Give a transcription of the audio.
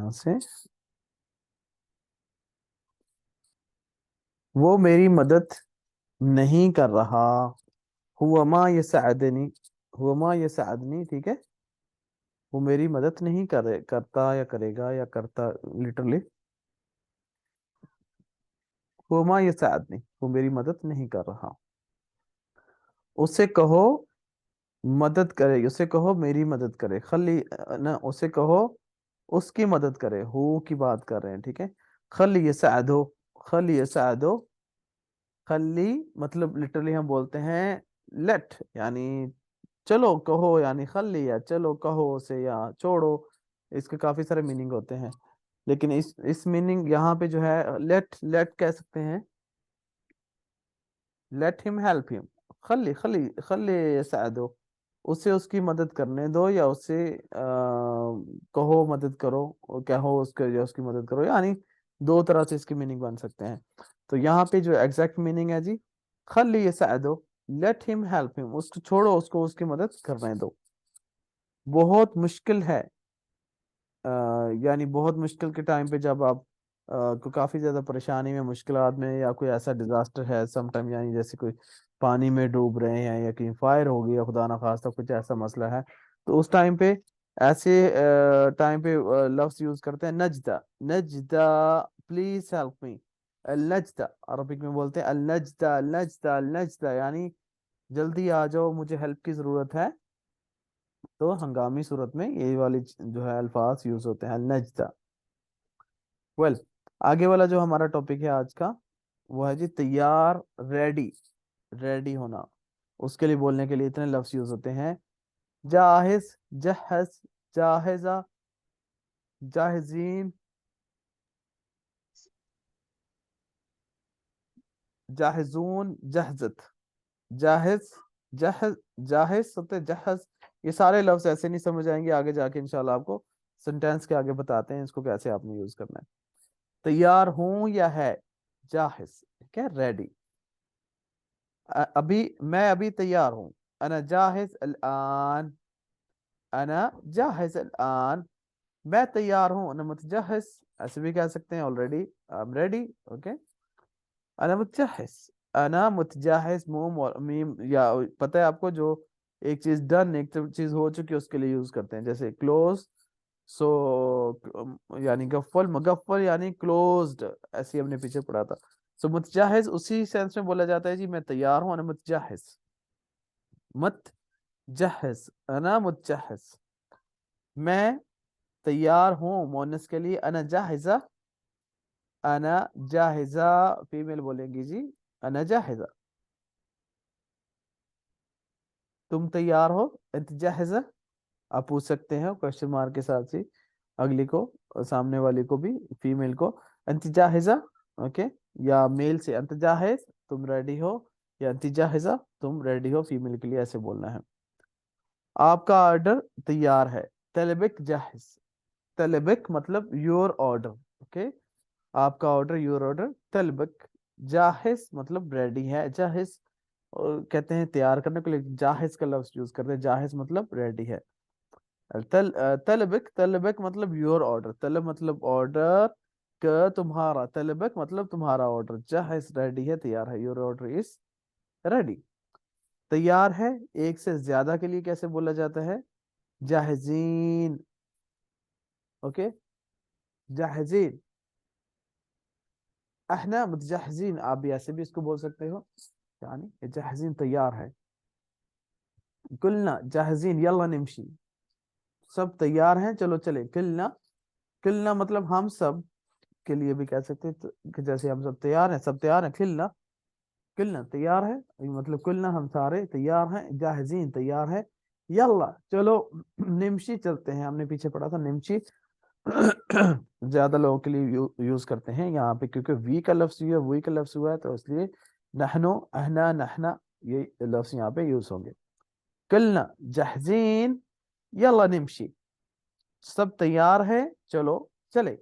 यहां से, वो मेरी मदद नहीं कर रहा। हुआ मा यसअदनी, हुआ मा यसअदनी, ठीक है। वो मेरी मदद नहीं करता या करेगा या करता, लिटरली। हुआ मा यसअदनी, वो मेरी मदद नहीं कर रहा। उससे कहो मदद करे, उसे कहो मेरी मदद करे, खली ना, उसे कहो उसकी मदद करे। हु की बात कर रहे हैं, ठीक है। खली यसअदो, खली यसअदो, खली मतलब लिटरली हम बोलते हैं लेट, यानी चलो कहो, यानी खली या चलो कहो उसे या छोड़ो। इसके काफी सारे मीनिंग होते हैं, लेकिन इस मीनिंग यहाँ पे जो है, लेट लेट कह सकते हैं, लेट हिम हेल्प हिम। खली खली खली यसअदो, उसे उसकी मदद करने दो, या उसे कहो मदद करो, और कहो उसके या उसकी मदद करो, यानी दो तरह से इसके मीनिंग बन सकते हैं। तो यहाँ पे जो एग्जैक्ट मीनिंग है जी, खली यसअदो, लेट हिम हेल्प हिम, उसको छोड़ो, उसको उसकी मदद करने दो। बहुत मुश्किल है, यानी बहुत मुश्किल के टाइम पे जब आप को काफी ज्यादा परेशानी में, मुश्किलात में, या कोई ऐसा डिजास्टर है समटाइम, यानी जैसे कोई पानी में डूब रहे हैं या कहीं फायर हो गई, या खुदा ना खास्ता कुछ ऐसा मसला है, तो उस टाइम पे ऐसे टाइम पे लफ्ज यूज करते हैं नजदा, नजदा, प्लीज हेल्प मी। अल नजदा, अरबिक में बोलते हैं अल नजदा, अल नजदा, अल नजदा, यानी जल्दी आ जाओ, मुझे हेल्प की जरूरत है। तो हंगामी सूरत में ये वाली जो है अल्फाज यूज होते हैं, अल नजदा। वेल, आगे वाला जो हमारा टॉपिक है आज का, वो है जी तैयार, रेडी, रेडी होना। उसके लिए बोलने के लिए इतने लफ्ज यूज होते हैं, जाहिज, जहज, जाहिजा, जाहिजीन, जाहिजून, जहजत, जाहिज, जहज, जाहिज सत्य जहज। ये सारे लफ्ज ऐसे नहीं समझ आएंगे, आगे जाके इंशाल्लाह आपको सेंटेंस के आगे बताते हैं इसको कैसे आपने यूज करना है। तैयार हूं या है, जाहिज, ठीक है, रेडी। अभी मैं अभी तैयार हूँ, अना जाहिज अल-आन, अना जाहिज अल-आन, मैं तैयार हूँ, अना मुतजहिज, ऐसे भी कह सकते हैं, already I am ready, okay. अना मुतजहिज, अना मुतजहिज, मूम और मीम, या पता है आपको, जो एक चीज डन, एक चीज हो चुकी है, उसके लिए यूज करते हैं, जैसे क्लोज, सो यानी गफ्फल, मगफ्फल यानी क्लोज्ड, ऐसे ही हमने पीछे पढ़ा था। सो मुतजहिज उसी सेंस में बोला जाता है जी, मैं तैयार हूँ, अना मुतजहिज, मुतजहिज, अना मुतजहिज, मैं तैयार हूँ, मोनस के लिए अना जाहिजा, अना जाहिजा, फीमेल बोलेंगी जी, अना जाहिजा। तुम तैयार हो, अंत जाहिजा, आप पूछ सकते हैं क्वेश्चन मार्क के साथ ही अगली को, और सामने वाली को भी, फीमेल को, अंत जाहिजा, ओके। या मेल से अंत जाहिज, तुम रेडी हो, या अंत जाहिजा, तुम रेडी हो, फीमेल के लिए ऐसे बोलना है। आपका ऑर्डर तैयार है, तलबिक जाहिज, तलबिक मतलब योर ऑर्डर, ओके। आपका ऑर्डर, योर ऑर्डर, तलबिक, जाहिज मतलब रेडी है, जाहिज और कहते हैं तैयार करने के लिए, जाहिज का लफ्ज यूज करते हैं, जाहिज मतलब रेडी है। तलबिक, तलबिक मतलब योर ऑर्डर, तलब मतलब ऑर्डर, क तुम्हारा, तलबिक मतलब तुम्हारा ऑर्डर, जाहिज रेडी है, तैयार है, योर ऑर्डर इज रेडी। तैयार है एक से ज्यादा के लिए कैसे बोला जाता है, जाहिजीन, ओके, जाहिजीन, अहना मुतजहिजीन, आप भी ऐसे भी इसको बोल सकते हो, यानी ये जाहिजीन तैयार है। कुलना जाहिजीन यल्ला निमशी, सब तैयार हैं, चलो चले, कुलना, कुलना मतलब हम सब के लिए भी कह सकते हैं, कि जैसे हम सब तैयार हैं, सब तैयार हैं, कुलना, कुलना तैयार है, मतलब कुलना हम सारे तैयार हैं, जाहिजीन तैयार है, यल्ला चलो, निमशी चलते हैं, हमने पीछे पढ़ा था निमशी। ज्यादा लोगों के लिए यूज करते हैं यहाँ पे, क्योंकि वी का लफ्ज हुआ, वी का लफ्ज हुआ है, तो इसलिए नहनो, अहना, नहना, ये लफ्ज यहाँ पे यूज होंगे। कलना जहजीन, यल्ला निमशी, सब तैयार है, चलो चले।